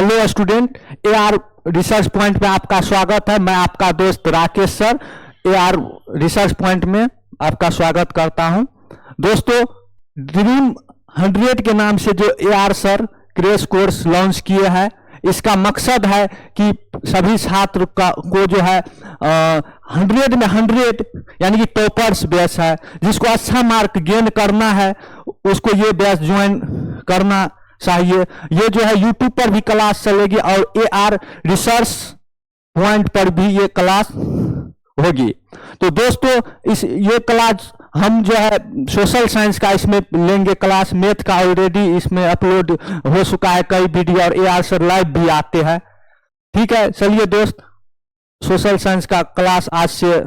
Hello student, AR research point में आपका स्वागत है। मैं आपका दोस्त Rakesh sir AR research point में आपका स्वागत करता हूं। दोस्तों, ड्रीम 100 के नाम से जो AR sir crash course launch किए हैं, इसका मकसद है कि सभी छात्र को जो है 100 में 100 यानी कि टॉपर्स बैच है, जिसको अच्छा मार्क गेन करना है उसको ये बैच ज्वाइन करना चाहिए। ये जो है यूट्यूब पर भी क्लास चलेगी और एआर रिसर्च पॉइंट पर भी ये क्लास होगी। तो दोस्तों, ये क्लास हम जो है सोशल साइंस का इसमें लेंगे क्लास। मैथ का ऑलरेडी इसमें अपलोड हो चुका है कई वीडियो, और एआर सर लाइव भी आते हैं। ठीक है, चलिए दोस्त, सोशल साइंस का क्लास आज से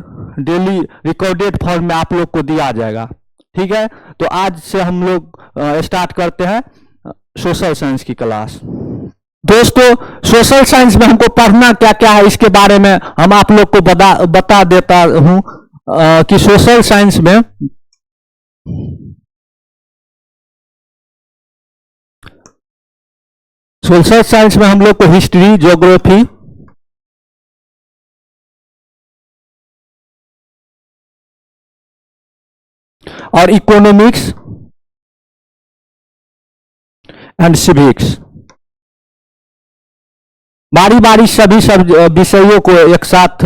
डेली रिकॉर्डेड फॉर्म में आप लोग को दिया जाएगा। ठीक है, तो आज से हम लोग स्टार्ट करते हैं सोशल साइंस की क्लास। दोस्तों, सोशल साइंस में हमको पढ़ना क्या क्या है इसके बारे में हम आप लोग को बता देता हूं कि सोशल साइंस में हम लोग को हिस्ट्री, ज्योग्राफी और इकोनॉमिक्स एंड सिविक्स बारी बारी सभी सब विषयों को एक साथ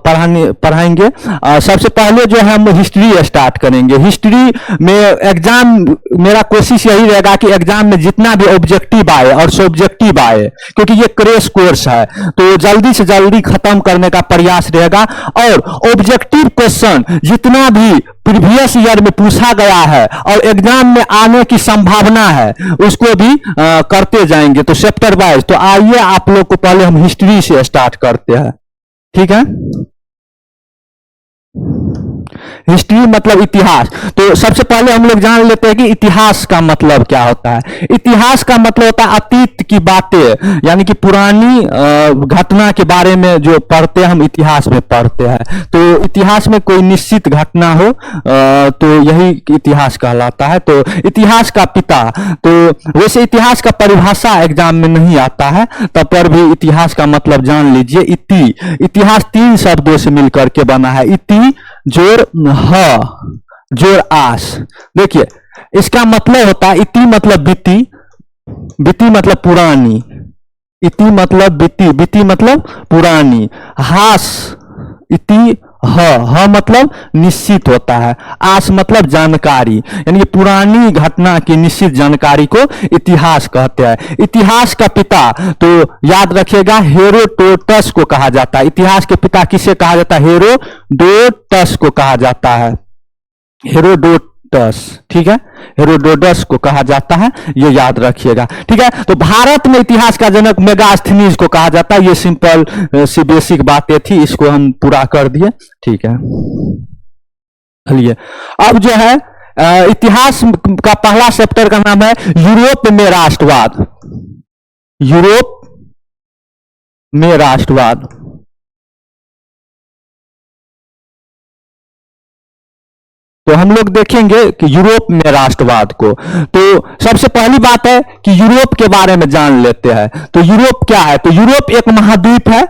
पढ़ाएंगे। सबसे पहले जो है हम हिस्ट्री स्टार्ट करेंगे। हिस्ट्री में एग्जाम मेरा कोशिश यही रहेगा कि एग्जाम में जितना भी ऑब्जेक्टिव आए और सब्जेक्टिव आए, क्योंकि ये क्रैश कोर्स है तो जल्दी से जल्दी खत्म करने का प्रयास रहेगा। और ऑब्जेक्टिव क्वेश्चन जितना भी प्रीवियस ईयर में पूछा गया है और एग्जाम में आने की संभावना है उसको भी करते जाएंगे, तो चैप्टर वाइज। तो आइए आप लोग को पहले हम हिस्ट्री से स्टार्ट करते हैं। ठीक है, हिस्ट्री मतलब इतिहास। तो सबसे पहले हम लोग जान लेते हैं कि इतिहास का मतलब क्या होता है। इतिहास का मतलब होता है अतीत की बातें, यानी कि पुरानी घटना के बारे में जो पढ़ते हैं हम इतिहास में पढ़ते हैं। तो इतिहास में कोई निश्चित घटना हो तो यही इतिहास कहलाता है। तो इतिहास का पिता, तो वैसे इतिहास का परिभाषा एग्जाम में नहीं आता है, तब पर भी इतिहास का मतलब जान लीजिए। इतिहास 3 शब्दों से मिलकर के बना है। इति जोड़ ह जोड़ आस। देखिए, इसका मतलब होता है इति मतलब बीती, बीती मतलब पुरानी, इति मतलब बीती, बीती मतलब पुरानी। हास इति ह मतलब निश्चित होता है, आस मतलब जानकारी, यानी कि पुरानी घटना की निश्चित जानकारी को इतिहास कहते हैं। इतिहास का पिता तो याद रखिएगा हेरोडोटस को कहा जाता है। इतिहास के पिता किसे कहा जाता है? हेरोडोटस को कहा जाता है। हेरोडोटस, ठीक है, हेरोडोटस को कहा जाता है, ये याद रखिएगा। ठीक है, तो भारत में इतिहास का जनक मेगास्थनीज को कहा जाता है। ये सिंपल सी बेसिक बातें थी, इसको हम पूरा कर दिए। ठीक है, चलिए अब जो है इतिहास का पहला चैप्टर का नाम है यूरोप में राष्ट्रवाद। यूरोप में राष्ट्रवाद। तो हम लोग देखेंगे कि यूरोप में राष्ट्रवाद को। तो सबसे पहली बात है कि यूरोप के बारे में जान लेते हैं। तो यूरोप क्या है? तो यूरोप एक महाद्वीप है,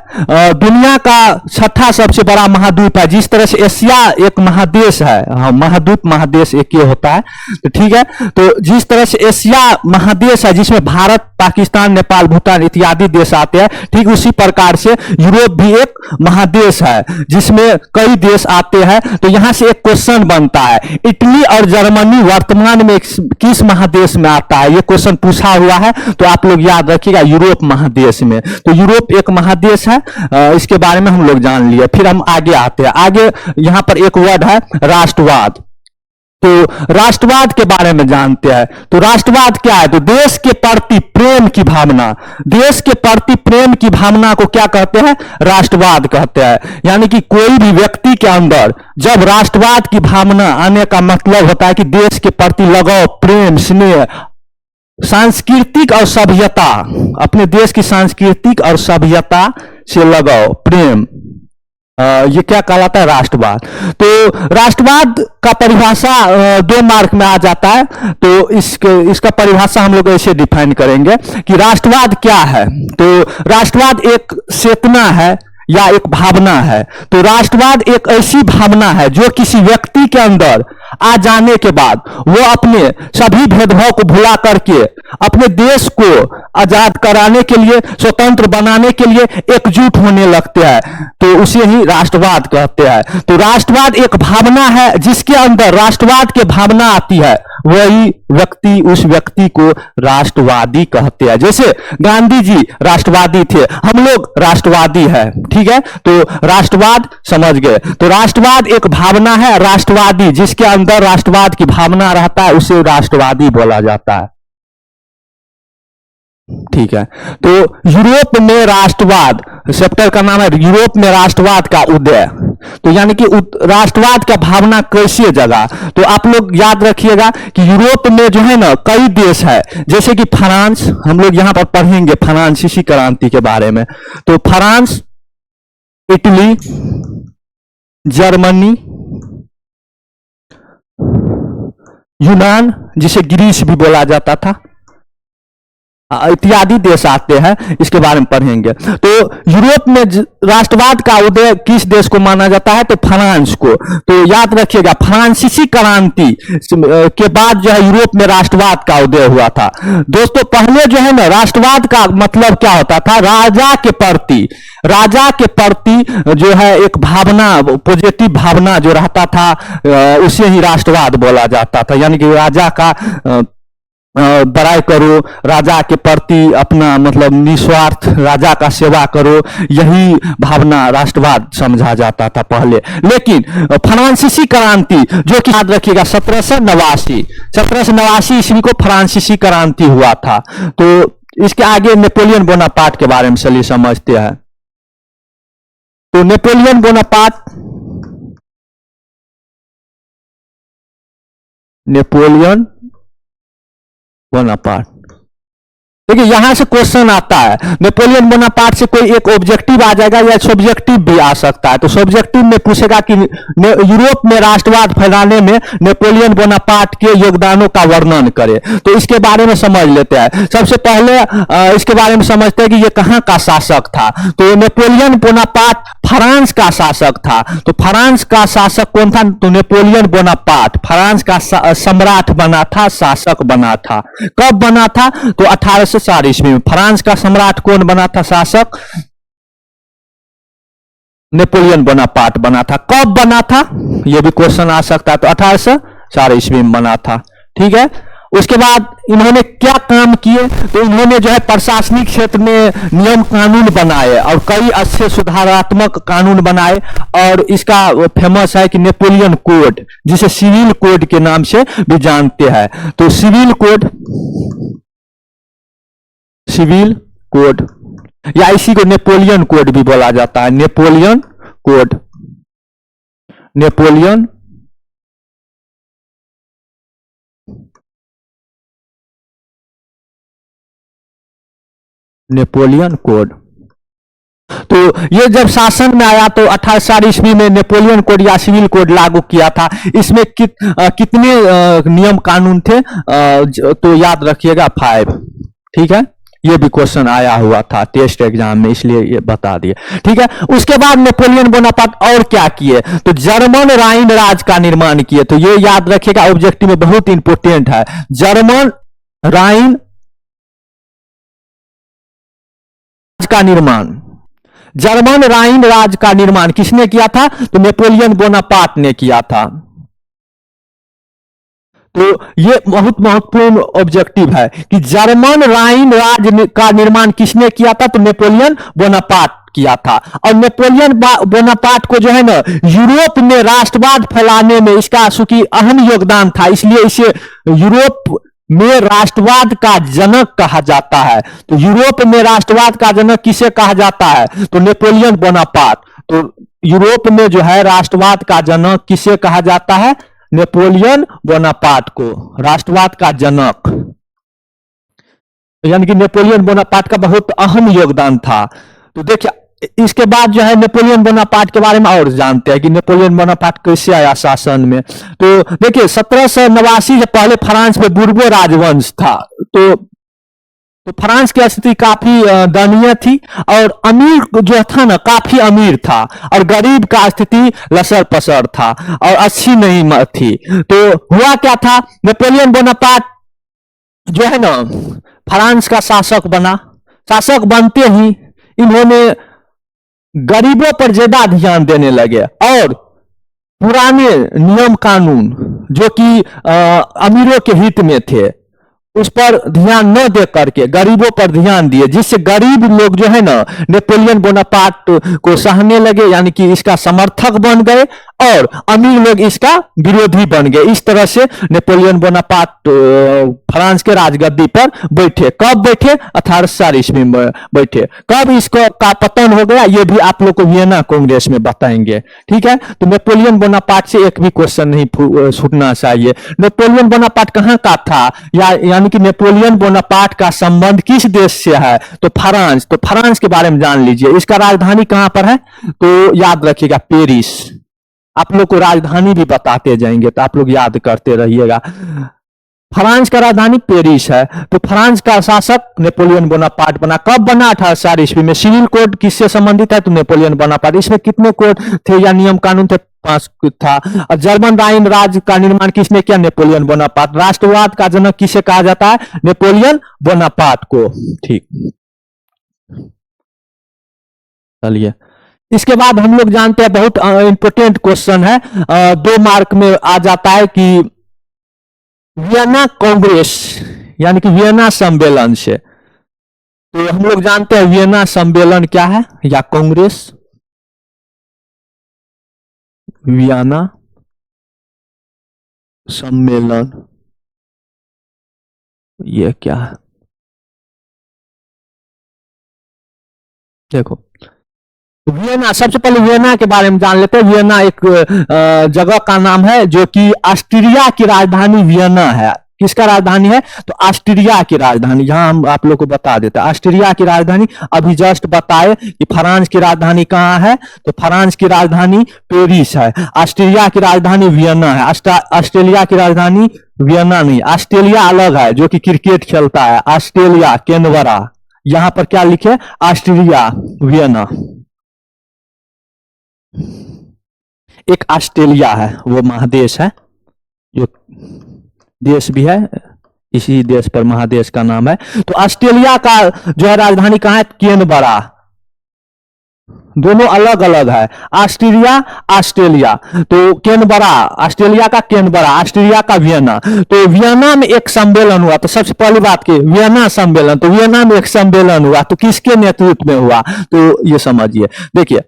दुनिया का 6ठा सबसे बड़ा महाद्वीप है। जिस तरह से एशिया एक महादेश है, हाँ, महाद्वीप महादेश एक ही होता है। तो ठीक है, तो जिस तरह से एशिया महादेश है जिसमें भारत, पाकिस्तान, नेपाल, भूटान इत्यादि देश आते हैं, ठीक उसी प्रकार से यूरोप भी एक महादेश है जिसमें कई देश आते हैं। तो यहां से एक क्वेश्चन बनता है, इटली और जर्मनी वर्तमान में किस महादेश में आता है? ये क्वेश्चन पूछा हुआ है, तो आप लोग याद रखिएगा यूरोप महादेश में। तो यूरोप एक महादेश है, इसके बारे में हम लोग जान लिए। फिर हम आगे आते हैं। आगे यहां पर एक वर्ड है राष्ट्रवाद। तो राष्ट्रवाद के बारे में जानते हैं। तो राष्ट्रवाद क्या है? तो देश के प्रति प्रेम की भावना, देश के प्रति प्रेम की भावना को क्या कहते हैं? राष्ट्रवाद कहते हैं। यानी कि कोई भी व्यक्ति के अंदर जब राष्ट्रवाद की भावना आने का मतलब होता है कि देश के प्रति लगाव, प्रेम, स्नेह, सांस्कृतिक और सभ्यता, अपने देश की सांस्कृतिक और सभ्यता से लगाव, प्रेम, ये क्या कहलाता है? राष्ट्रवाद। तो राष्ट्रवाद का परिभाषा 2 मार्क में आ जाता है। तो इसका परिभाषा हम लोग ऐसे डिफाइन करेंगे कि राष्ट्रवाद क्या है। तो राष्ट्रवाद एक चेतना है या एक भावना है। तो राष्ट्रवाद एक ऐसी भावना है जो किसी व्यक्ति के अंदर आ जाने के बाद वो अपने सभी भेदभाव को भुला करके अपने देश को आजाद कराने के लिए, स्वतंत्र बनाने के लिए एकजुट होने लगते हैं। तो उसे ही राष्ट्रवाद कहते हैं। तो राष्ट्रवाद एक भावना है, जिसके अंदर राष्ट्रवाद की भावना आती है वही व्यक्ति, उस व्यक्ति को राष्ट्रवादी कहते हैं। जैसे गांधी जी राष्ट्रवादी थे, हम लोग राष्ट्रवादी है। ठीक है, तो राष्ट्रवाद समझ गए। तो राष्ट्रवाद एक भावना है, राष्ट्रवादी जिसके अंदर राष्ट्रवाद की भावना रहता है उसे राष्ट्रवादी बोला जाता है। ठीक है, तो यूरोप में राष्ट्रवाद, चैप्टर का नाम है यूरोप में राष्ट्रवाद का उदय। तो यानी कि राष्ट्रवाद का भावना कैसे जगा। तो आप लोग याद रखिएगा कि यूरोप में जो है ना कई देश है, जैसे कि फ्रांस, हम लोग यहां पर पढ़ेंगे फ्रांसीसी क्रांति के बारे में। तो फ्रांस, इटली, जर्मनी, यूनान जिसे ग्रीस भी बोला जाता था, इत्यादि देश आते हैं, इसके बारे में पढ़ेंगे। तो यूरोप में राष्ट्रवाद का उदय किस देश को माना जाता है? तो फ्रांस को। तो याद रखिएगा फ्रांसीसी क्रांति के बाद जो है यूरोप में राष्ट्रवाद का उदय हुआ था। दोस्तों पहले जो है ना राष्ट्रवाद का मतलब क्या होता था? राजा के प्रति जो है एक भावना, पॉजिटिव भावना जो रहता था उसे ही राष्ट्रवाद बोला जाता था। यानी कि राजा का बड़ाई करो, राजा के प्रति अपना मतलब निस्वार्थ राजा का सेवा करो, यही भावना राष्ट्रवाद समझा जाता था पहले। लेकिन फ्रांसीसी क्रांति जो कि याद रखिएगा 1789 ईस्वी को फ्रांसीसी क्रांति हुआ था। तो इसके आगे नेपोलियन बोनापार्ट के बारे में चलिए समझते हैं। तो नेपोलियन बोनापार्ट, देखिए यहां से क्वेश्चन आता है, नेपोलियन बोनापार्ट से कोई एक ऑब्जेक्टिव आ जाएगा या सब्जेक्टिव भी आ सकता है। तो सब्जेक्टिव में पूछेगा कि यूरोप में राष्ट्रवाद फैलाने में नेपोलियन बोनापार्ट के योगदानों का वर्णन करे। तो इसके बारे में समझ लेते हैं। सबसे पहले इसके बारे में समझते हैं कि ये कहां का शासक था। तो नेपोलियन बोनापार्ट फ्रांस का शासक था। तो फ्रांस का शासक कौन था? तो नेपोलियन बोनापार्ट फ्रांस का सम्राट बना था, शासक बना था। कब बना था? तो 1804 ईस्वी में। फ्रांस का सम्राट कौन बना था? शासक नेपोलियन बोनापार्ट बना था। कब बना था यह भी क्वेश्चन आ सकता है। तो 1804 ईस्वी में बना था। ठीक है, उसके बाद इन्होंने क्या काम किए? तो इन्होंने जो है प्रशासनिक क्षेत्र में नियम कानून बनाए और कई अच्छे सुधारात्मक कानून बनाए। और इसका फेमस है कि नेपोलियन कोड, जिसे सिविल कोड के नाम से भी जानते हैं। तो सिविल कोड या इसी को नेपोलियन कोड भी बोला जाता है। Napoleon code, Napoleon code. तो ये जब शासन में आया तो 1804 ईस्वी में नेपोलियन कोड या सिविल कोड लागू किया था। इसमें कितने नियम कानून थे? तो याद रखिएगा 5। ठीक है, ये भी क्वेश्चन आया हुआ था टेस्ट एग्जाम में, इसलिए ये बता दिए। ठीक है, उसके बाद नेपोलियन बोनापार्ट और क्या किए? तो जर्मन राइन राज का निर्माण किए। तो ये याद रखिएगा, ऑब्जेक्टिव में बहुत इंपोर्टेंट है। जर्मन राइन राज का निर्माण किसने किया था? तो नेपोलियन बोनापार्ट ने किया था। तो ये बहुत महत्वपूर्ण ऑब्जेक्टिव है कि जर्मन राइन राज का निर्माण किसने किया था? तो नेपोलियन बोनापार्ट किया था। और नेपोलियन बोनापार्ट को जो है ना यूरोप में राष्ट्रवाद फैलाने में इसका चूंकि अहम योगदान था, इसलिए इसे यूरोप में राष्ट्रवाद का जनक कहा जाता है। तो यूरोप में राष्ट्रवाद का जनक किसे कहा जाता है? तो नेपोलियन बोनापार्ट। तो यूरोप में जो है राष्ट्रवाद का जनक किसे कहा जाता है? नेपोलियन बोनापार्ट को राष्ट्रवाद का जनक। यानी कि नेपोलियन बोनापार्ट का बहुत अहम योगदान था। तो देखिए इसके बाद जो है नेपोलियन बोनापार्ट के बारे में और जानते हैं कि नेपोलियन बोनापार्ट कैसे आया शासन में। तो देखिए 1789 से पहले फ्रांस में बुर्बो राजवंश था। तो फ्रांस की स्थिति काफी दयनीय थी और अमीर जो था ना काफी अमीर था और गरीब का स्थिति लसर पसर था और अच्छी नहीं थी। तो हुआ क्या था, नेपोलियन बोनापार्ट जो है ना फ्रांस का शासक बना। शासक बनते ही इन्होंने गरीबों पर ज्यादा ध्यान देने लगे और पुराने नियम कानून जो कि अमीरों के हित में थे उस पर ध्यान न दे करके गरीबों पर ध्यान दिए, जिससे गरीब लोग जो है ना नेपोलियन बोनापार्ट को सहने लगे, यानी कि इसका समर्थक बन गए और अमीर लोग इसका विरोधी बन गए। इस तरह से नेपोलियन बोनापार्ट फ्रांस के राजगद्दी पर बैठे। कब बैठे? 1800 ईस्वी में बैठे। कब इसको का पतन हो गया ये भी आप लोग को वियना कांग्रेस में बताएंगे, ठीक है। तो नेपोलियन बोनापार्ट से एक भी क्वेश्चन नहीं छूटना चाहिए। नेपोलियन बोनापार्ट कहाँ का था, यानी कि नेपोलियन बोनापार्ट का संबंध किस देश से है? तो फ्रांस। तो फ्रांस के बारे में जान लीजिए। इसका राजधानी कहां पर है? तो याद रखिएगा पेरिस। आप लोग को राजधानी भी बताते जाएंगे तो आप लोग याद करते रहिएगा। फ्रांस का राजधानी पेरिस है। तो फ्रांस का शासक नेपोलियन बोनापार्ट बना। कब बना? 1800 ईस्वी में। सिविल कोड किससे संबंधित है? तो नेपोलियन बोनापार्ट। इसमें कितने कोड थे या नियम कानून थे? 5 था। और जर्मन राइन राज्य का निर्माण किसने किया? Napoleon Bonaparte. राष्ट्रवाद का जनक किसे कहा जाता है? नेपोलियन बोनापार्ट को। ठीक, चलिए इसके बाद हम लोग जानते हैं बहुत इंपोर्टेंट क्वेश्चन है, 2 मार्क में आ जाता है कि वियना कांग्रेस यानी कि वियना सम्मेलन से। तो हम लोग जानते हैं वियना सम्मेलन क्या है या कांग्रेस। वियना सम्मेलन ये क्या है? देखो वियना, सबसे पहले वियना के बारे में जान लेते हैं। वियना एक जगह का नाम है जो कि ऑस्ट्रिया की राजधानी वियना है। किसका राजधानी है? तो ऑस्ट्रिया की राजधानी। यहां हम आप लोग को बता देते हैं ऑस्ट्रिया की राजधानी। अभी जस्ट बताए कि फ्रांस की राजधानी कहां है, तो फ्रांस की राजधानी पेरिस है। ऑस्ट्रिया की राजधानी वियना है। ऑस्ट्रेलिया की राजधानी वियना नहीं, ऑस्ट्रेलिया अलग है जो कि क्रिकेट खेलता है। ऑस्ट्रेलिया कैनबरा, यहां पर क्या लिखे? Austria Vienna. एक ऑस्ट्रेलिया है वो महादेश है, जो देश भी है, इसी देश पर महादेश का नाम है। तो ऑस्ट्रेलिया का जो है राजधानी कहां है? कैनबरा। दोनों अलग अलग है, ऑस्ट्रिया ऑस्ट्रेलिया। तो कैनबरा, ऑस्ट्रेलिया का कैनबरा, ऑस्ट्रिया का वियना। तो वियना में एक सम्मेलन हुआ। तो सबसे पहली बात की वियना सम्मेलन, तो वियना में एक सम्मेलन हुआ, तो किसके नेतृत्व में हुआ? तो ये समझिए। देखिए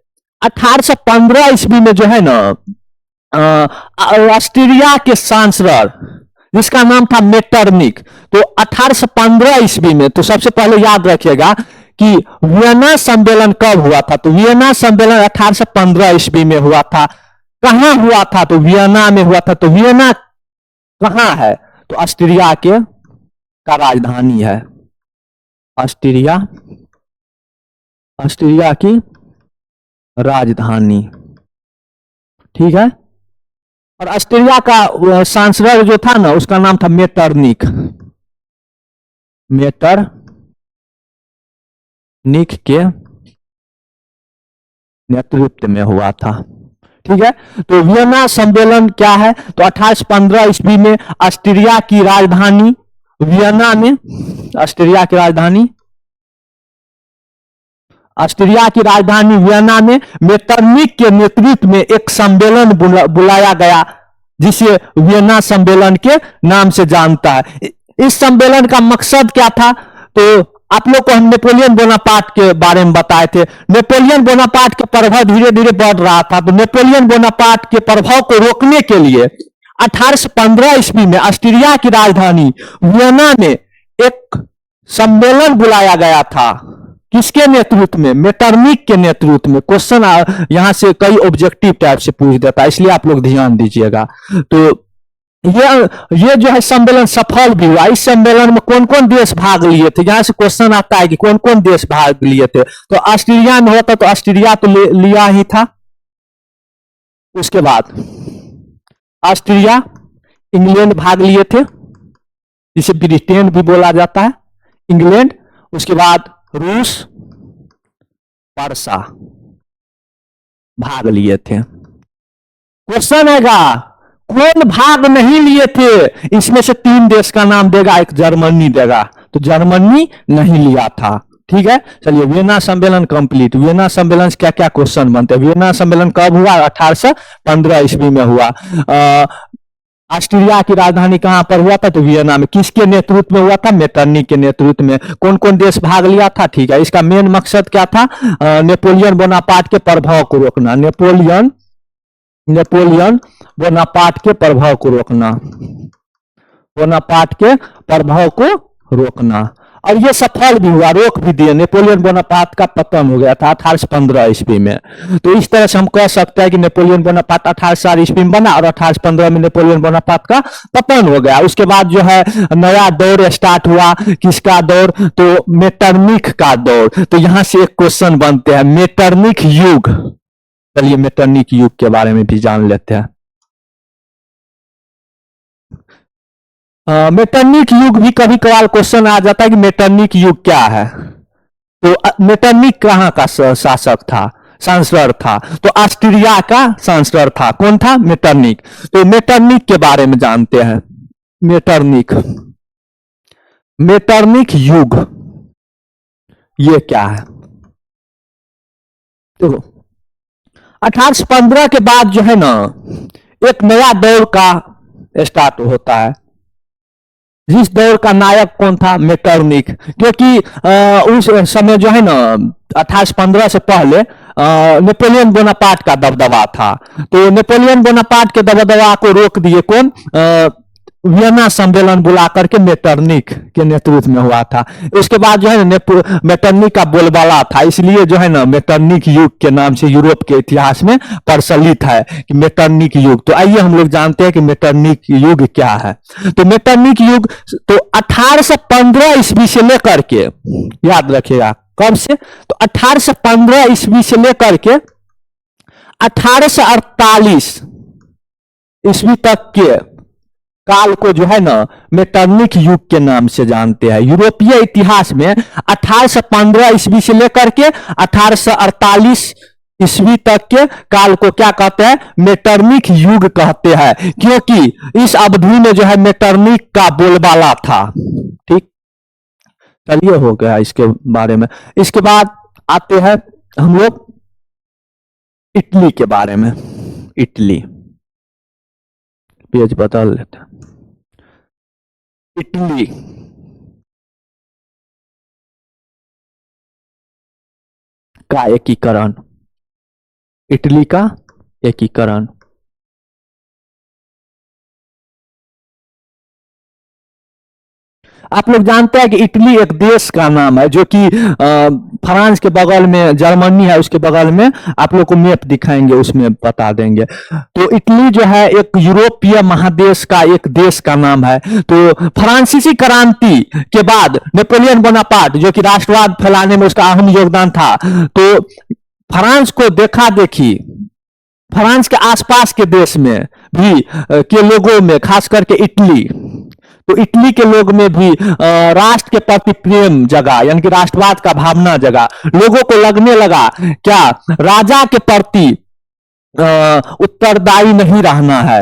1815 ईस्वी में जो है ना ऑस्ट्रिया के सांसद जिसका नाम था मेटरनिक, तो 1815 ईस्वी में, तो सबसे पहले याद रखिएगा कि वियना सम्मेलन कब हुआ था? तो वियना सम्मेलन 1815 ईस्वी में हुआ था। कहां हुआ था? तो वियना में हुआ था। तो वियना कहां है? तो ऑस्ट्रिया के का राजधानी है। ऑस्ट्रिया, ऑस्ट्रिया की राजधानी, ठीक है। और ऑस्ट्रिया का सांसद जो था ना उसका नाम था मेटरनिक। मेटरनिक के नेतृत्व में हुआ था, ठीक है। तो वियना सम्मेलन क्या है? तो 1815 ईस्वी में ऑस्ट्रिया की राजधानी वियना में, ऑस्ट्रिया की राजधानी, ऑस्ट्रिया की राजधानी वियना में मेटरनिक के नेतृत्व में एक सम्मेलन बुलाया गया जिसे वियना सम्मेलन के नाम से जानता है। इस सम्मेलन का मकसद क्या था? तो आप लोग को हम नेपोलियन बोनापार्ट के बारे में बताए थे। नेपोलियन बोनापार्ट का प्रभाव धीरे धीरे बढ़ रहा था। तो नेपोलियन बोनापार्ट के प्रभाव को रोकने के लिए 1815 ईस्वी में ऑस्ट्रिया की राजधानी वियना में एक सम्मेलन बुलाया गया था। किसके नेतृत्व में? मेटरनिक के नेतृत्व में। क्वेश्चन यहां से कई ऑब्जेक्टिव टाइप से पूछ देता है, इसलिए आप लोग ध्यान दीजिएगा। तो ये जो है सम्मेलन सफल भी हुआ। इस सम्मेलन में कौन कौन देश भाग लिए थे, यहाँ से क्वेश्चन आता है कि कौन कौन देश भाग लिए थे। तो ऑस्ट्रेलिया में होता तो ऑस्ट्रेलिया तो लिया ही था। उसके बाद ऑस्ट्रेलिया, इंग्लैंड भाग लिए थे, जिसे ब्रिटेन भी बोला जाता है, इंग्लैंड। उसके बाद रूस, पर्सा भाग लिए थे। क्वेश्चन आएगा कौन भाग नहीं लिए थे, इसमें से 3 देश का नाम देगा, एक जर्मनी देगा, तो जर्मनी नहीं लिया था। ठीक है, चलिए वियना सम्मेलन कंप्लीट। वियना सम्मेलन से क्या क्या क्वेश्चन बनते हैं। वियना सम्मेलन कब हुआ, 1815 ईस्वी में हुआ। ऑस्ट्रिया की राजधानी कहां पर हुआ था, तो वियना में। किसके नेतृत्व में हुआ था, मेटरनिख के नेतृत्व में। कौन कौन देश भाग लिया था, ठीक है। इसका मेन मकसद क्या था, नेपोलियन बोनापार्ट के प्रभाव को रोकना। नेपोलियन बोनापार्ट के प्रभाव को रोकना, बोनापार्ट के प्रभाव को रोकना। और ये सफल भी हुआ, रोक भी दिए। नेपोलियन बोनापार्ट का पतन हो गया था 1815 ईस्वी में। तो इस तरह से हम कह सकते हैं कि नेपोलियन बोनापार्ट 1804 ईस्वी में बना और 1815 में नेपोलियन बोनापार्ट का पतन हो गया। उसके बाद जो है नया दौर स्टार्ट हुआ। किसका दौर, तो मेटरनिख का दौर। तो यहां से एक क्वेश्चन बनते हैं, मेटरनिख युग। चलिए मेटरनिख युग के बारे में भी जान लेते हैं। मेटरनिख युग भी कभी कभार क्वेश्चन आ जाता है कि मेटरनिख युग क्या है। तो मेटरनिख कहाँ का शासक था, सांसलर था, तो ऑस्ट्रिया का सांसलर था। कौन था, मेटरनिख। तो मेटरनिख के बारे में जानते हैं। मेटरनिख युग ये क्या है। तो 1815 के बाद जो है ना एक नया दौर का स्टार्ट होता है, जिस दौर का नायक कौन था, मेटरनिख। क्योंकि उस समय जो है ना 1815 से पहले नेपोलियन बोनापार्ट का दबदबा था। तो नेपोलियन बोनापार्ट के दबदबा को रोक दिए कौन, वियना सम्मेलन बुला करके मेटरनिख के नेतृत्व में हुआ था। उसके बाद जो है ना मेटरनिख का बोलबाला था, इसलिए जो है ना मेटरनिख युग के नाम से यूरोप के इतिहास में प्रचलित है कि मेटरनिख युग। तो आइए हम लोग जानते हैं कि मेटरनिख युग क्या है। तो मेटरनिख युग तो 1815 ईस्वी से लेकर के, याद रखिएगा कब से, तो 1815 ईस्वी से लेकर के 1848 ईस्वी तक के काल को जो है ना मेटरनिख युग के नाम से जानते हैं। यूरोपीय इतिहास में 1815 ईस्वी से लेकर के 1848 ईस्वी तक के काल को क्या कहते हैं, मेटरनिख युग कहते हैं। क्योंकि इस अवधि में जो है मेटरनिख का बोलबाला था। ठीक, चलिए हो गया इसके बारे में। इसके बाद आते हैं हम लोग इटली के बारे में। इटली, पेज बदल लेते हैं। इटली का एकीकरण, इटली का एकीकरण। आप लोग जानते हैं कि इटली एक देश का नाम है, जो कि फ्रांस के बगल में जर्मनी है, उसके बगल में। आप लोग को मैप दिखाएंगे, उसमें बता देंगे। तो इटली जो है एक यूरोपीय महादेश का एक देश का नाम है। तो फ्रांसीसी क्रांति के बाद नेपोलियन बोनापार्ट, जो कि राष्ट्रवाद फैलाने में उसका अहम योगदान था, तो फ्रांस को देखा देखी, फ्रांस के आसपास के देश में भी के लोगों में, खास करके इटली, तो इटली के लोग में भी राष्ट्र के प्रति प्रेम जगा, यानी कि राष्ट्रवाद का भावना जगा। लोगों को लगने लगा क्या, राजा के प्रति उत्तरदायी नहीं रहना है,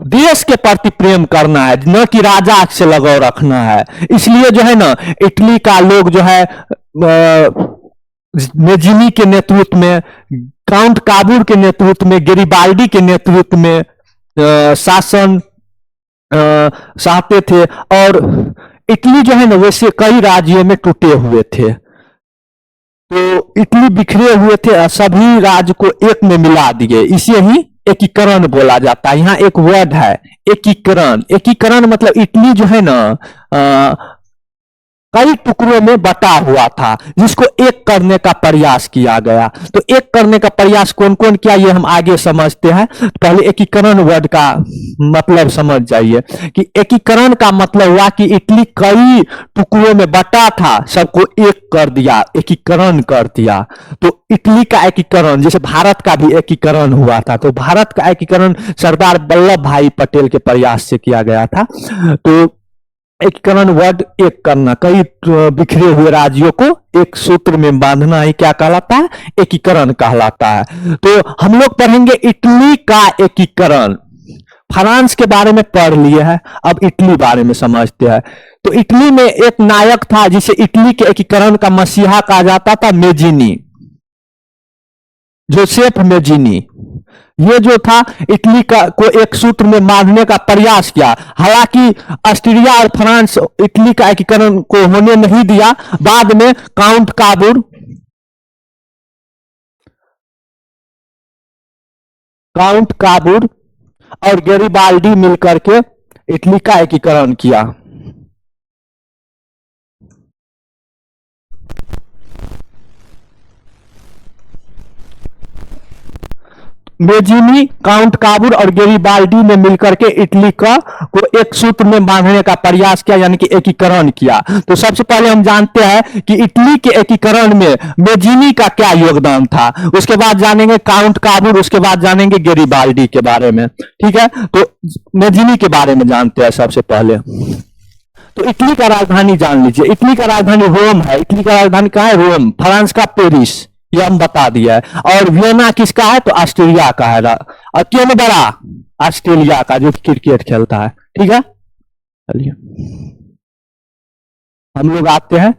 देश के प्रति प्रेम करना है, न कि राजा से लगाव रखना है। इसलिए जो है ना इटली का लोग जो है मेजिनी के नेतृत्व में, काउंट काबूर के नेतृत्व में, गेरिबाल्डी के नेतृत्व में शासन चाहते थे। और इटली जो है ना वैसे कई राज्यों में टूटे हुए थे। तो इटली बिखरे हुए थे, सभी राज्य को एक में मिला दिए, इसे ही एकीकरण बोला जाता है। यहाँ एक वर्ड है एकीकरण। एकीकरण मतलब इटली जो है ना कई टुकड़ों में बटा हुआ था, जिसको एक करने का प्रयास किया गया। तो एक करने का प्रयास कौन कौन किया, ये हम आगे समझते हैं। पहले एकीकरण वर्ड का मतलब समझ जाइए कि एकीकरण का मतलब हुआ कि इटली कई टुकड़ों में बटा था, सबको एक कर दिया, एकीकरण कर दिया। तो इटली का एकीकरण, जैसे भारत का भी एकीकरण हुआ था, तो भारत का एकीकरण सरदार वल्लभ भाई पटेल के प्रयास से किया गया था। तो एकीकरण वर्ड एक करना, कई बिखरे हुए राज्यों को एक सूत्र में बांधना ही क्या कहलाता है, एकीकरण कहलाता है। तो हम लोग पढ़ेंगे इटली का एकीकरण। फ्रांस के बारे में पढ़ लिए हैं, अब इटली बारे में समझते हैं। तो इटली में एक नायक था जिसे इटली के एकीकरण का मसीहा कहा जाता था, मेजिनी, जोसेफ मेजिनी। ये जो था इटली का को एक सूत्र में बांधने का प्रयास किया। हालांकि ऑस्ट्रिया और फ्रांस इटली का एकीकरण को होने नहीं दिया। बाद में काउंट काबूर और गैरिबाल्डी मिलकर के इटली का एकीकरण किया। मेजिनी, काउंट काबूर और गेरिबाल्डी ने मिलकर के इटली का को एक सूत्र में बांधने का प्रयास किया, यानी कि एकीकरण किया। तो सबसे पहले हम जानते हैं कि इटली के एकीकरण में मेजिनी का क्या योगदान था। उसके बाद जानेंगे काउंट काबूर, उसके बाद जानेंगे गेरिबाल्डी के बारे में। ठीक है, तो मेजिनी के बारे में जानते हैं सबसे पहले। तो इटली का राजधानी जान लीजिए, इटली का राजधानी रोम है। इटली का राजधानी कहाँ है, रोम। फ्रांस का पेरिस, ये हम बता दिया है। और वियना किसका है, तो ऑस्ट्रेलिया का है। और क्यों बड़ा, ऑस्ट्रेलिया का, जो क्रिकेट खेलता है। ठीक है, चलिए हम लोग आते हैं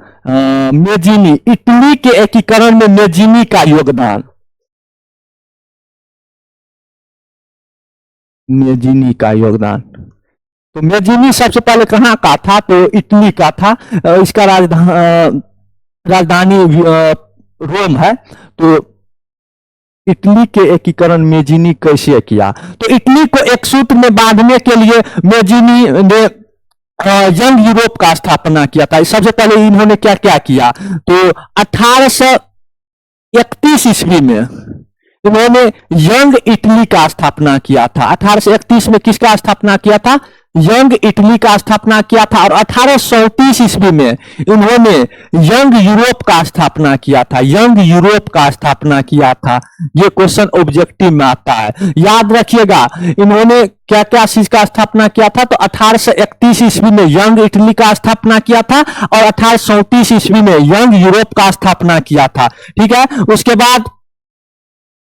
मेजिनी, इटली के एकीकरण में मेजिनी का योगदान। मेजिनी का योगदान, तो मेजिनी सबसे पहले कहाँ का था, तो इटली का था। इसका राजधानी रोम है। तो इटली के एकीकरण मेजिनी कैसे किया, तो इटली को एक सूत्र में बांधने के लिए मेजिनी ने यंग यूरोप का स्थापना किया था। सबसे पहले इन्होंने क्या क्या किया, तो 1831 ईस्वी में इन्होंने यंग इटली का स्थापना किया था। 1831 में किसका स्थापना किया था, यंग इटली का स्थापना किया था। और 1837 ईस्वी में इन्होंने यंग यूरोप का स्थापना किया था। यंग यूरोप का स्थापना किया था, ये क्वेश्चन ऑब्जेक्टिव में आता है, याद रखिएगा। इन्होंने क्या क्या चीज का स्थापना किया था, तो 1831 ईस्वी में यंग इटली का स्थापना किया था और 1837 ईस्वी में यंग यूरोप का स्थापना किया था। ठीक है, उसके बाद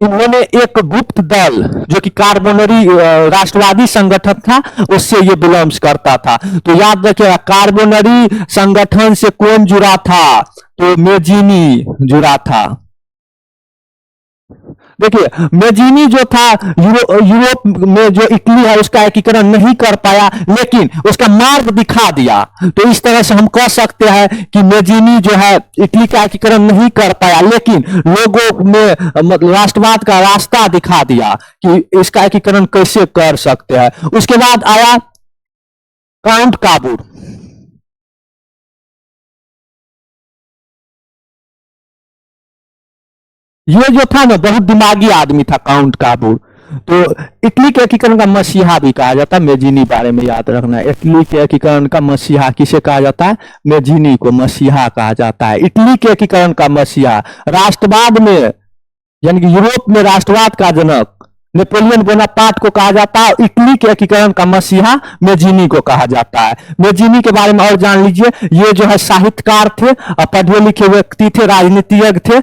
इन्होंने एक गुप्त दल, जो कि कार्बोनरी राष्ट्रवादी संगठन था, उससे ये बिलोंग्स करता था। तो याद रखिएगा, कार्बोनरी संगठन से कौन जुड़ा था, तो मेजिनी जुड़ा था। देखिए, मेजिनी जो था यूरोप में जो इटली है उसका एकीकरण नहीं कर पाया, लेकिन उसका मार्ग दिखा दिया। तो इस तरह से हम कह सकते हैं कि मेजिनी जो है इटली का एकीकरण नहीं कर पाया, लेकिन लोगों में राष्ट्रवाद का रास्ता दिखा दिया कि इसका एकीकरण कैसे कर सकते हैं। उसके बाद आया काउंट काबूर। ये जो था ना, बहुत दिमागी आदमी था काउंट काबूर। तो इटली के एकीकरण का मसीहा भी कहा जाता है, मेजिनी बारे में याद रखना है। इटली के एकीकरण का मसीहा किसे कहा जाता है, मेजिनी को मसीहा कहा जाता है। इटली के एकीकरण का मसीहा, राष्ट्रवाद में, यानी कि यूरोप में राष्ट्रवाद का जनक नेपोलियन बोनापार्ट को कहा जाता है। इटली के एकीकरण का मसीहा मेजिनी को कहा जाता है। मेजिनी के बारे में और जान लीजिए, ये जो है साहित्यकार थे, पढ़े लिखे व्यक्ति थे, राजनीतिज्ञ थे,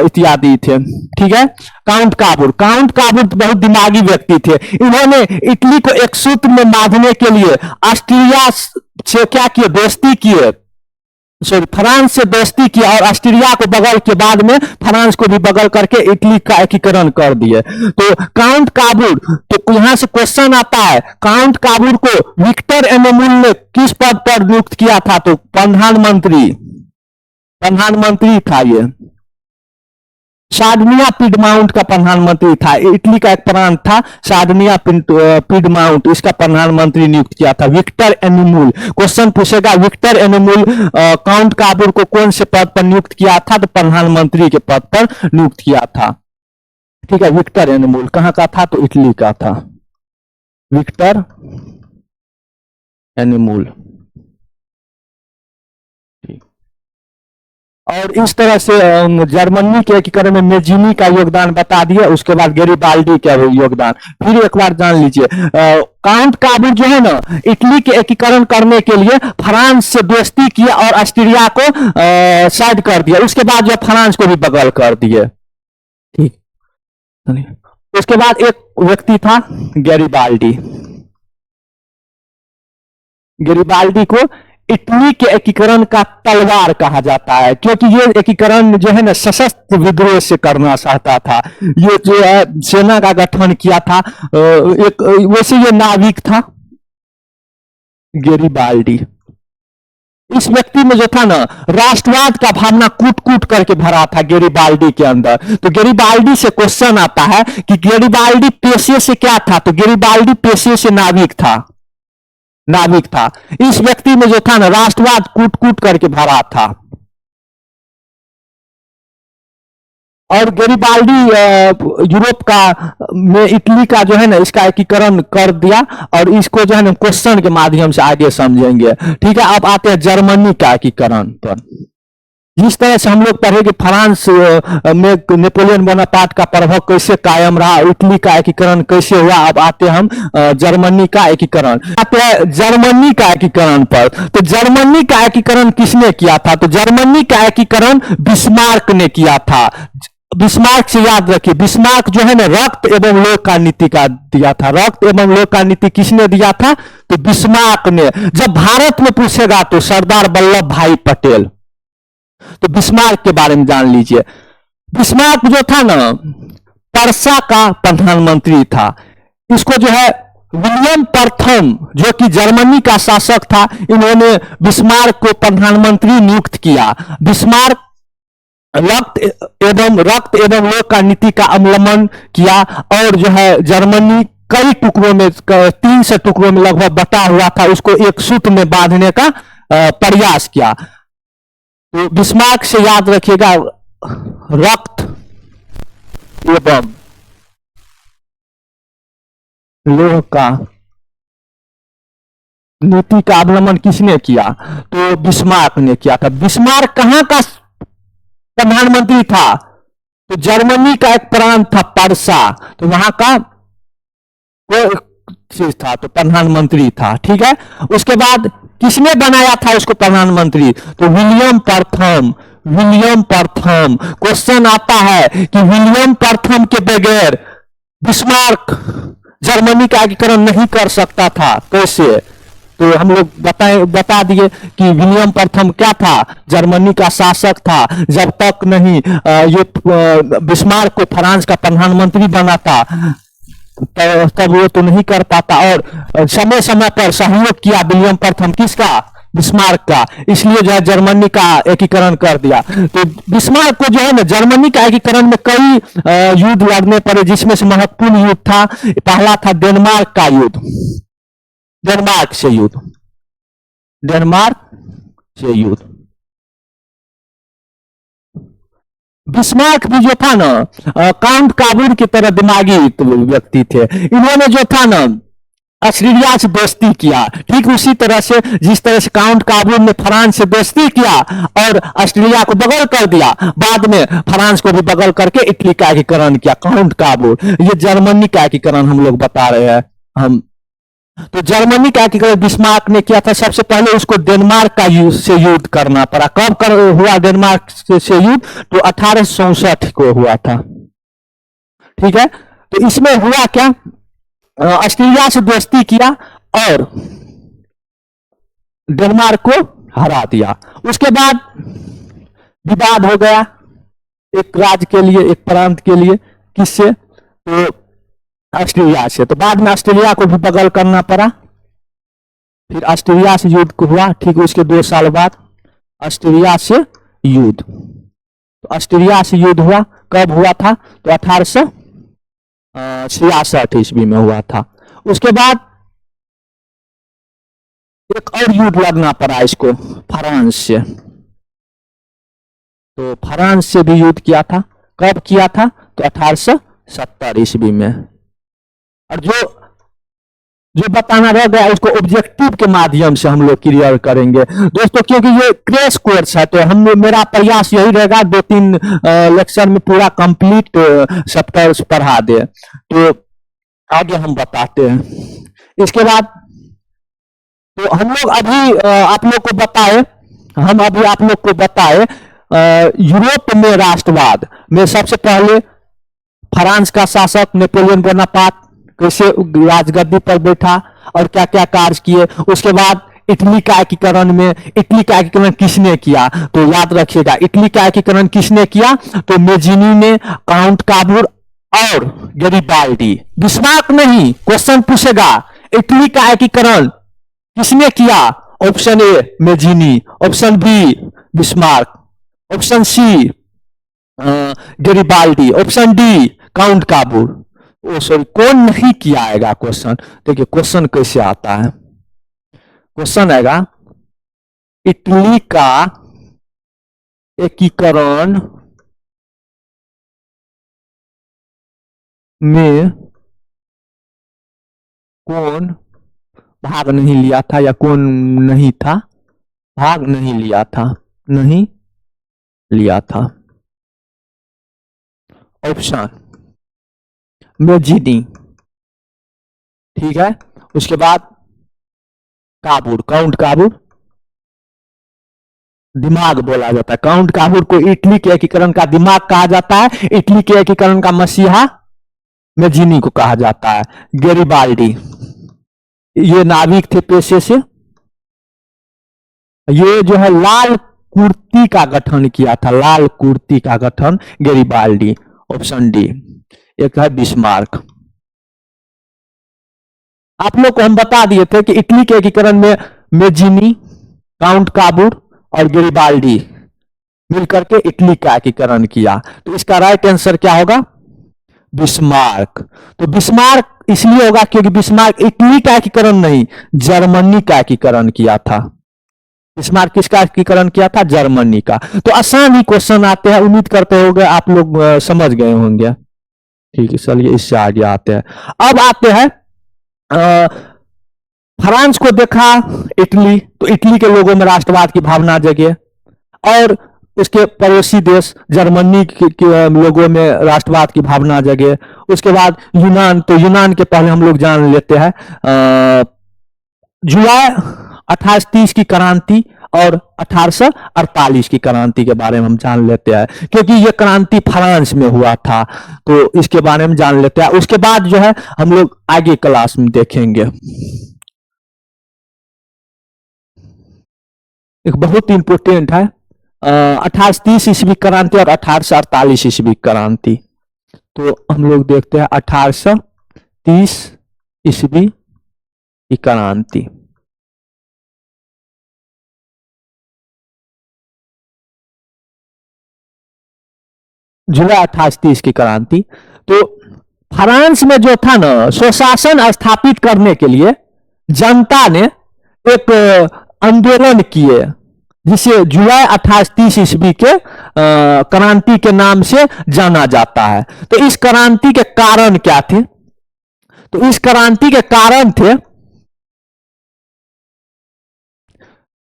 इत्यादि थे। ठीक है, काउंट काबूर, काउंट काबूर बहुत दिमागी व्यक्ति थे। इन्होंने इटली को एक सूत्र में बांधने के लिए ऑस्ट्रिया से क्या किए, दोस्ती किए, सॉरी फ्रांस से दोस्ती किया और ऑस्ट्रिया को बगल के बाद में फ्रांस को भी बगल करके इटली का एकीकरण कर दिए। तो काउंट काबूर, तो यहां से क्वेश्चन आता है, काउंट काबूर को विक्टर एनेमुल ने किस पद पर नियुक्त किया था, तो प्रधानमंत्री था ये। सार्डिनिया पिडमाउंट का प्रधानमंत्री था। इटली का एक प्रांत था सार्डिनिया पिडमाउंट, इसका प्रधानमंत्री नियुक्त किया था विक्टर एनिमूल। क्वेश्चन पूछेगा विक्टर एनिमूल काउंट काबूर को कौन से पद पर नियुक्त किया था, तो प्रधानमंत्री के पद पर नियुक्त किया था। ठीक है, विक्टर एनिमूल कहाँ का था, तो इटली का था विक्टर एनिमूल। और इस तरह से जर्मनी के एकीकरण में मेजिनी का योगदान बता दिया। उसके बाद गैरिबाल्डी का योगदान फिर एक बार जान लीजिए। काउंट काबूर जो है ना, इटली के एकीकरण करने के लिए फ्रांस से दोस्ती किया और ऑस्ट्रिया को साइड कर दिया। उसके बाद जो फ्रांस को भी बगल कर दिए। ठीक, उसके बाद एक व्यक्ति था गैरिबाल्डी। गैरिबाल्डी को इटली के एकीकरण का तलवार कहा जाता है, क्योंकि ये एकीकरण जो है ना सशस्त्र विद्रोह से करना चाहता था। ये जो है सेना का गठन किया था। एक वैसे ये नाविक था गैरिबाल्डी। इस व्यक्ति में जो था ना राष्ट्रवाद का भावना कूट कूट करके भरा था गैरिबाल्डी के अंदर। तो गैरिबाल्डी से क्वेश्चन आता है कि गैरिबाल्डी पेशे से क्या था, तो गैरिबाल्डी पेशे से नाविक था। नाविक था। इस व्यक्ति में जो था ना राष्ट्रवाद कूट कूट करके भरा था। और गैरिबाल्डी यूरोप का में इटली का जो है ना इसका एकीकरण कर दिया। और इसको जो है ना क्वेश्चन के माध्यम से आगे समझेंगे। ठीक है, अब आते हैं जर्मनी का एकीकरण पर। जिस तरह से हम लोग पढ़े कि फ्रांस में नेपोलियन बोनापार्ट का प्रभाव कैसे कायम रहा, इटली का एकीकरण कैसे हुआ। अब आते हम जर्मनी का एकीकरण। आते हैं जर्मनी का एकीकरण पर। तो जर्मनी का एकीकरण किसने किया था, तो जर्मनी का एकीकरण बिस्मार्क ने किया था। बिस्मार्क से याद रखिए, बिस्मार्क जो है ना रक्त एवं लोक का नीति का दिया था। रक्त एवं लोक का नीति किसने दिया था, तो बिस्मार्क ने। जब भारत में पूछेगा तो सरदार वल्लभ भाई पटेल। तो बिस्मार्क के बारे में जान लीजिए। बिस्मार्क जो था ना पर्सा का प्रधानमंत्री था। इसको जो है विलियम प्रथम जो कि जर्मनी का शासक था, इन्होंने बिस्मार्क को प्रधानमंत्री नियुक्त किया। बिस्मार्क रक्त एवं लोक का नीति का अवलंबन किया और जो है जर्मनी कई टुकड़ों में 300 टुकड़ों में लगभग बटा हुआ था, उसको एक सूत्र में बांधने का प्रयास किया। तो बिस्मार्क से याद रखिएगा रक्त एवं लोह का नीति का अवलंबन किसने किया, तो बिस्मार्क ने किया था। बिस्मार्क कहां का प्रधानमंत्री था, तो जर्मनी का एक प्रांत था पर्सा, तो वहां का वो चीज था, तो प्रधानमंत्री था। ठीक है, उसके बाद किसने बनाया था उसको प्रधानमंत्री, तो विलियम प्रथम। विलियम प्रथम। क्वेश्चन आता है कि विलियम प्रथम के बगैर बिस्मार्क जर्मनी का एकीकरण नहीं कर सकता था, कैसे, तो हम लोग बता दिए कि विलियम प्रथम क्या था, जर्मनी का शासक था। जब तक नहीं ये बिस्मार्क को फ्रांस का प्रधानमंत्री बना था तब वो तो नहीं कर पाता। और समय समय पर सहयोग किया विलियम प्रथम किसका, बिस्मार्क का, इसलिए जो है जर्मनी का एकीकरण कर दिया। तो बिस्मार्क को जो है ना जर्मनी का एकीकरण में कई युद्ध लड़ने पड़े, जिसमें से महत्वपूर्ण युद्ध था, पहला था डेनमार्क का युद्ध। डेनमार्क से युद्ध, डेनमार्क से युद्ध। बिस्मार्क भी जो था ना काउंट काबूर की तरह दिमागी व्यक्ति थे। इन्होंने जो था ना ऑस्ट्रेलिया से दोस्ती किया, ठीक उसी तरह से जिस तरह से काउंट काबूर ने फ्रांस से दोस्ती किया और ऑस्ट्रेलिया को बगल कर दिया, बाद में फ्रांस को भी बगल करके इटली का एकीकरण किया काउंट काबूर। ये जर्मनी का एकीकरण हम लोग बता रहे हैं हम। तो जर्मनी का एकीकरण बिस्मार्क ने किया था। सबसे पहले उसको डेनमार्क का से युद्ध करना पड़ा। कब हुआ डेनमार्क से युद्ध, तो 1864 को हुआ था। ठीक है, तो इसमें हुआ क्या, ऑस्ट्रेलिया से दोस्ती किया और डेनमार्क को हरा दिया। उसके बाद विवाद हो गया एक राज्य के लिए, एक प्रांत के लिए, किससे, तो ऑस्ट्रेलिया से। तो बाद में ऑस्ट्रेलिया को भी बगल करना पड़ा। फिर ऑस्ट्रेलिया से युद्ध हुआ, ठीक उसके 2 साल बाद ऑस्ट्रेलिया से युद्ध। तो ऑस्ट्रेलिया से युद्ध हुआ, कब हुआ था? तो 1866 ईस्वी में हुआ था। उसके बाद एक और युद्ध लड़ना पड़ा इसको फ्रांस से। तो फ्रांस से भी युद्ध किया था। कब किया था? तो 1870 ईस्वी में। और जो जो बताना रह गया उसको ऑब्जेक्टिव के माध्यम से हम लोग क्लियर करेंगे दोस्तों, क्योंकि ये क्रैश कोर्स है। तो हम मेरा प्रयास यही रहेगा 2-3 लेक्चर में पूरा कंप्लीट चैप्टर्स पढ़ा दे। तो आगे हम बताते हैं। इसके बाद तो हम लोग अभी आप लोग को बताए, हम अभी आप लोग को बताए यूरोप में राष्ट्रवाद में सबसे पहले फ्रांस का शासक नेपोलियन बोनापार्ट कैसे राजगद्दी पर बैठा और क्या क्या कार्य किए। उसके बाद इटली का एकीकरण में, इटली का एकीकरण किसने किया? तो याद रखिएगा, इटली का एकीकरण किसने किया? तो मेजिनी ने, काउंट काबूर और गैरिबाल्डी। बिस्मार्क नहीं, क्वेश्चन पूछेगा इटली का एकीकरण किसने किया? Option A Mazzini, option B Bismarck, option C Garibaldi, option D Count Cavour. Oh sorry, कौन नहीं किया आएगा क्वेश्चन। देखिए क्वेश्चन कैसे आता है। क्वेश्चन आएगा इटली का एकीकरण में कौन भाग नहीं लिया था या कौन नहीं था? भाग नहीं लिया था, नहीं लिया था। ऑप्शन मेजिनी, ठीक है। उसके बाद काबूर, काउंट काबूर, दिमाग बोला जाता है। काउंट काबूर को इटली के एकीकरण का दिमाग कहा जाता है। इटली के एकीकरण का मसीहा मेजिनी को कहा जाता है। गैरिबाल्डी ये नाविक थे पेशे से। ये जो है लाल कुर्ती का गठन किया था, लाल कुर्ती का गठन गैरिबाल्डी। Option D. एक है बिस्मार्क। आप लोग को हम बता दिए थे कि इटली के एकीकरण में मेजिनी, काउंट काबूर और गैरिबाल्डी मिलकर के इटली का एकीकरण किया। तो इसका राइट आंसर क्या होगा? बिस्मार्क। तो बिस्मार्क इसलिए होगा क्योंकि बिस्मार्क इटली का एकीकरण नहीं, जर्मनी का एकीकरण किया था। बिस्मार्क किसका एकीकरण किया था? जर्मनी का। तो आसान ही क्वेश्चन आते हैं, उम्मीद करते होंगे आप लोग समझ गए होंगे। ठीक है, चलिए इससे आगे आते हैं। अब आते हैं फ्रांस को देखा इटली, तो इटली के लोगों में राष्ट्रवाद की भावना जगे। और उसके पड़ोसी देश जर्मनी के लोगों में राष्ट्रवाद की भावना जगे। उसके बाद यूनान, तो यूनान के पहले हम लोग जान लेते हैं जुलाई 1830 की क्रांति और 1848 की क्रांति के बारे में हम जान लेते हैं, क्योंकि ये क्रांति फ्रांस में हुआ था। तो इसके बारे में जान लेते हैं। उसके बाद जो है हम लोग आगे क्लास में देखेंगे। एक बहुत इंपोर्टेंट है 1830 ईस्वी क्रांति और 1848 ईस्वी क्रांति। तो हम लोग देखते हैं 1830 ईस्वी की क्रांति। जुलाई 1830 की क्रांति। तो फ्रांस में जो था ना, स्वशासन स्थापित करने के लिए जनता ने एक आंदोलन किए, जिसे जुलाई 1830 ईस्वी के क्रांति के नाम से जाना जाता है। तो इस क्रांति के कारण क्या थे? तो इस क्रांति के कारण थे,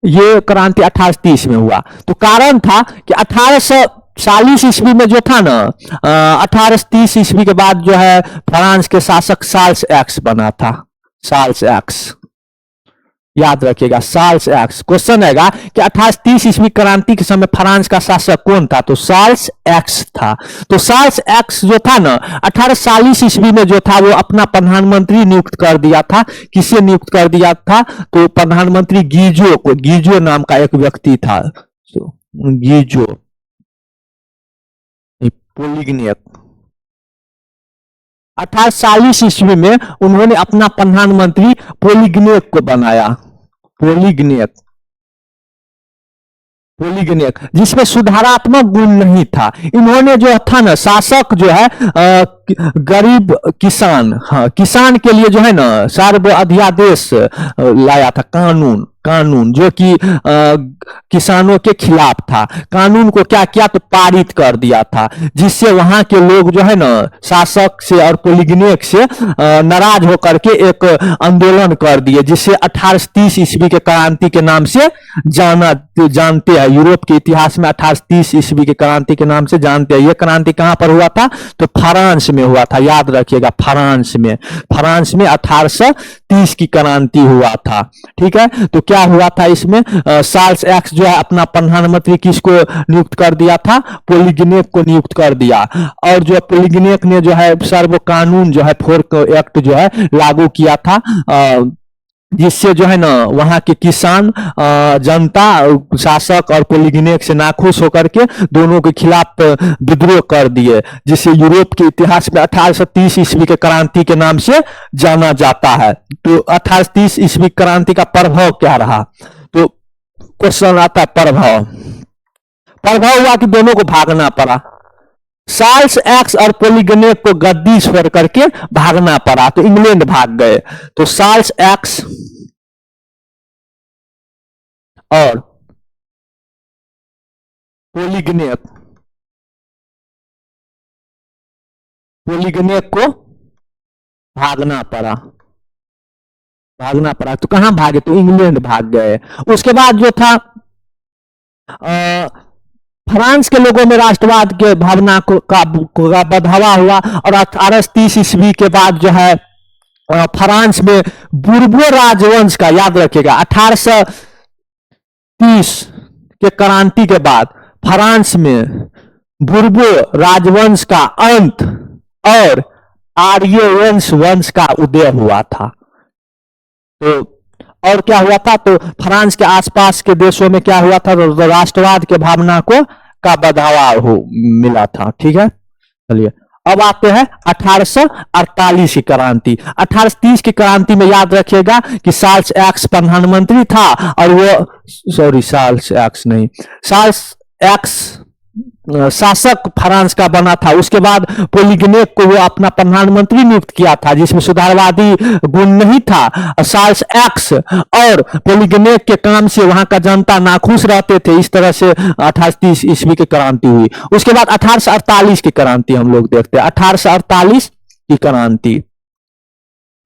ये क्रांति 1830 में हुआ। तो कारण था कि 1840 ईस्वी में जो था ना, 1830 ईस्वी के बाद जो है फ्रांस के शासक साल्स एक्स बना था। साल्स एक्स याद रखिएगा, साल्स एक्स। क्वेश्चन आएगा कि 1830 ईस्वी क्रांति के समय फ्रांस का शासक कौन था? तो साल्स एक्स था। तो साल्स एक्स जो था ना, 1840 ईस्वी में जो था वो अपना प्रधानमंत्री नियुक्त कर दिया था। किसे नियुक्त कर दिया था? तो प्रधानमंत्री गीजो को, गीजो नाम का एक व्यक्ति था। गीजो पोलिग्नेक। 1840 ईस्वी में उन्होंने अपना प्रधानमंत्री पोलिग्नेक को बनाया। पोलिग्नेक पोलिगनेक, जिसमें सुधारात्मक गुण नहीं था। इन्होंने जो था ना, शासक जो है गरीब किसान, हाँ किसान के लिए जो है ना सर्व अध्यादेश लाया था, कानून कानून जो कि किसानों के खिलाफ था। कानून को क्या किया, तो पारित कर दिया था, जिससे वहां के लोग जो है ना शासक से और पोलिगनेक से नाराज होकर के एक आंदोलन कर दिए, जिससे 1830 ईस्वी के क्रांति के नाम से जानते हैं। यूरोप के इतिहास में 1830 ईस्वी के क्रांति के नाम से जानते हैं। यह क्रांति कहां पर हुआ था, तो फ्रांस में हुआ था, याद रखिएगा, फ्रांस में 1830 की क्रांति हुआ था। ठीक है, तो क्या हुआ था इसमें, चार्ल्स एक्स जो है अपना प्रधानमंत्री किसको नियुक्त कर दिया था, पोलिगनेक को नियुक्त कर दिया। और जो पोलिगनेक ने जो है सर्व कानून जो है फोर्क एक्ट जो है लागू किया था, जिससे जो है ना वहां के किसान, जनता, शासक और पोलिगनेक से नाखुश होकर के दोनों के खिलाफ विद्रोह कर दिए, जिसे यूरोप के इतिहास में 1830 ईस्वी के क्रांति के नाम से जाना जाता है। तो 1830 ईस्वी क्रांति का प्रभाव क्या रहा, तो क्वेश्चन आता है प्रभाव। प्रभाव हुआ कि दोनों को भागना पड़ा, चार्ल्स एक्स और पोलिगनेक को गद्दी छोड़ करके भागना पड़ा, तो इंग्लैंड भाग गए। तो चार्ल्स एक्स और पोलिगनेक पोलिगनेक को भागना पड़ा, तो कहां भागे, तो इंग्लैंड भाग गए। उसके बाद जो था फ्रांस के लोगों में राष्ट्रवाद के भावना का बढ़ावा हुआ, और 1830 ईस्वी के बाद जो है फ्रांस में बुर्बो राजवंश का, याद रखिएगा, 1830 के क्रांति के बाद फ्रांस में बुर्बो राजवंश का अंत और आर्यवंश वंश का उदय हुआ था। तो और क्या हुआ था, तो फ्रांस के आसपास के देशों में क्या हुआ था, तो राष्ट्रवाद के भावना को का बढ़ावा मिला था। ठीक है, चलिए अब आते हैं 1848 की क्रांति। 1830 की क्रांति में याद रखिएगा कि चार्ल्स एक्स प्रधानमंत्री था, और वो चार्ल्स एक्स शासक फ्रांस का बना था। उसके बाद पोलिगनेक को वो अपना प्रधानमंत्री नियुक्त किया था, जिसमें सुधारवादी गुण नहीं था। चार्ल्स एक्स और पोलिगनेक के काम से वहां का जनता नाखुश रहते थे। इस तरह से 1830 ईस्वी की क्रांति हुई। उसके बाद 1848 की क्रांति हम लोग देखते हैं। 1848 की क्रांति,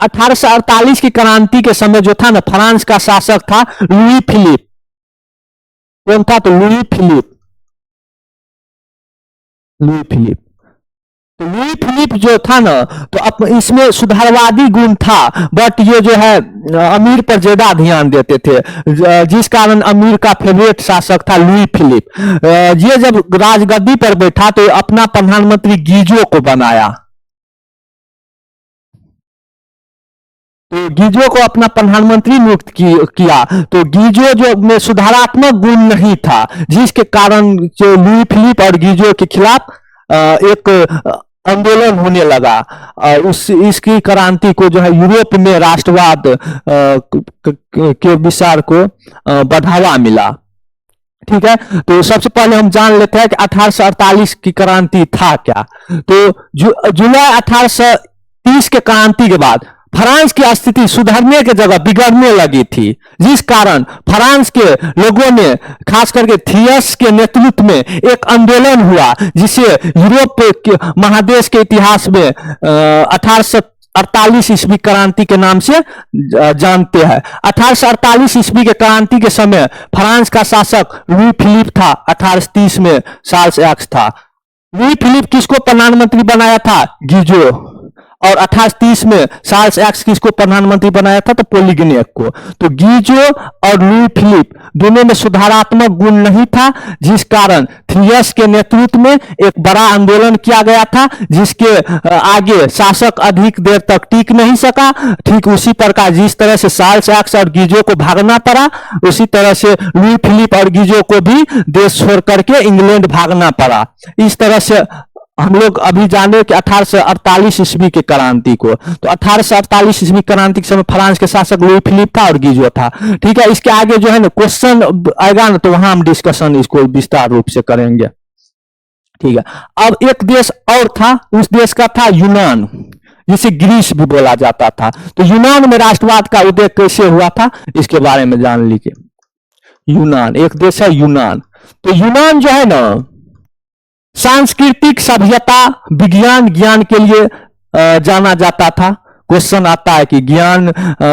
1848 की क्रांति के समय जो था ना, फ्रांस का शासक था लुई फिलिप। कौन था, तो लुई फिलिप। तो लुई फिलिप जो था ना, तो इसमें सुधारवादी गुण था, बट ये जो है अमीर पर ज्यादा ध्यान देते थे, जिस कारण अमीर का फेवरेट शासक था लुई फिलिप। ये जब राजगद्दी पर बैठा तो अपना प्रधानमंत्री गीजो को बनाया। तो गीजो को अपना प्रधानमंत्री नियुक्त किया। तो गीजो जो में सुधारात्मक गुण नहीं था, जिसके कारण जो लुई फिलिप और गीजो के खिलाफ एक आंदोलन होने लगा। इसकी क्रांति को जो है यूरोप में राष्ट्रवाद के विचार को बढ़ावा मिला। ठीक है, तो सबसे पहले हम जान लेते हैं कि 1848 की क्रांति था क्या। तो जुलाई 1830 के क्रांति के बाद फ्रांस की स्थिति सुधरने की जगह बिगड़ने लगी थी, जिस कारण फ्रांस के लोगों ने, खास करके थियस के नेतृत्व में एक आंदोलन हुआ, जिसे यूरोप के महादेश के इतिहास में 1848 ईस्वी क्रांति के नाम से जानते हैं। 1848 ईस्वी के क्रांति के समय फ्रांस का शासक लुई फिलिप था। 1830 में चार्ल्स एक्स था। लुई फिलिप किसको प्रधानमंत्री बनाया था, गीजो। और 1830 में चार्ल्स एक्स किसको प्रधानमंत्री बनाया था, तो पोलिगनेक को। तो गीजो और लुई फिलिप दोनों में सुधारात्मक गुण नहीं था, जिस कारण थियस के नेतृत्व में एक बड़ा आंदोलन किया गया था, जिसके आगे शासक अधिक देर तक टिक नहीं सका। ठीक उसी प्रकार जिस तरह से चार्ल्स एक्स और गीजो को भागना पड़ा, उसी तरह से लुई फिलिप और गीजो को भी देश छोड़ करके इंग्लैंड भागना पड़ा। इस तरह से हम लोग अभी जाने कि 1848 ईस्वी के क्रांति को, तो 1848 ईस्वी क्रांति के समय फ्रांस के शासक लुई फिलिप था और गीजो था। ठीक है, इसके आगे जो है ना क्वेश्चन आएगा ना, तो वहां हम डिस्कशन इसको विस्तार रूप से करेंगे। ठीक है, अब एक देश और था, उस देश का था यूनान, जिसे ग्रीस भी बोला जाता था। तो यूनान में राष्ट्रवाद का उदय कैसे हुआ था, इसके बारे में जान लीजिए। यूनान एक देश है यूनान। तो यूनान जो है ना सांस्कृतिक सभ्यता विज्ञान ज्ञान के लिए जाना जाता था। क्वेश्चन आता है कि ज्ञान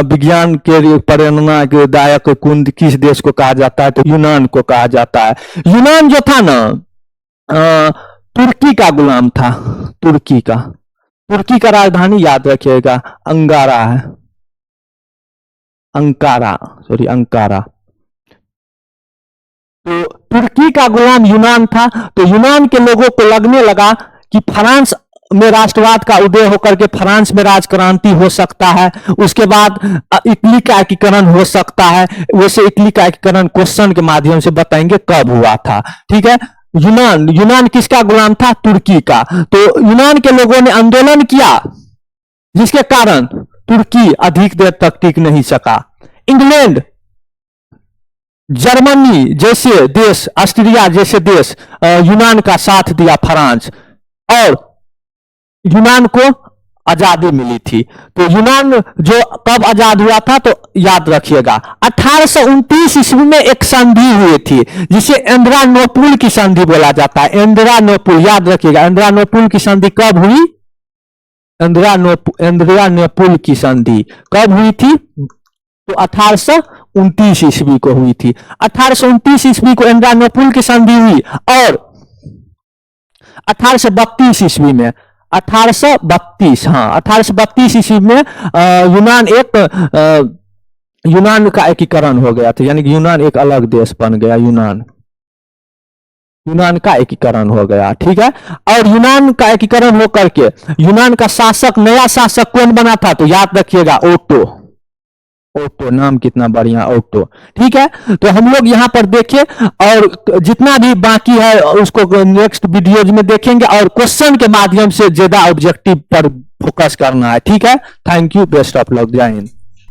विज्ञान के प्रेरणा के दायक कुंद किस देश को कहा जाता है, तो यूनान को कहा जाता है। यूनान जो था ना तुर्की का गुलाम था। तुर्की का राजधानी याद रखिएगा अंकारा है, अंकारा। तो तुर्की का गुलाम यूनान था। तो यूनान के लोगों को लगने लगा कि फ्रांस में राष्ट्रवाद का उदय होकर के फ्रांस में राजक्रांति हो सकता है, उसके बाद इटली का एकीकरण हो सकता है। वैसे इटली का एकीकरण क्वेश्चन के माध्यम से बताएंगे कब हुआ था। ठीक है, यूनान किसका गुलाम था, तुर्की का। तो यूनान के लोगों ने आंदोलन किया, जिसके कारण तुर्की अधिक देर तक टिक नहीं सका। इंग्लैंड जर्मनी जैसे देश, ऑस्ट्रिया जैसे देश यूनान का साथ दिया फ्रांस, और यूनान को आजादी मिली थी। तो यूनान जो कब आजाद हुआ था, तो याद रखिएगा 1829 ईस्वी में एक संधि हुई थी, जिसे एंद्रानोपुल की संधि बोला जाता है। एंद्रानोपुल याद रखिएगा, एंद्रानोपुल की संधि कब हुई, एंद्रानोपुल की संधि कब हुई थी, तो 1829 ईस्वी को हुई थी। 1829 ईस्वी को एंद्रानोपुल की संधि हुई, और 1832 ईस्वी में 1832 ईस्वी में यूनान का एकीकरण हो गया था, यानी कि यूनान एक अलग देश बन गया। यूनान का एकीकरण हो गया। ठीक है, और यूनान का एकीकरण होकर के यूनान का नया शासक कौन बना था, तो याद रखिएगा ओटो। नाम कितना बढ़िया, ओटो। ठीक है, तो हम लोग यहाँ पर देखें, और जितना भी बाकी है उसको नेक्स्ट वीडियोज में देखेंगे, और क्वेश्चन के माध्यम से ज्यादा ऑब्जेक्टिव पर फोकस करना है। ठीक है, thank you, best of luck, जय हिंद।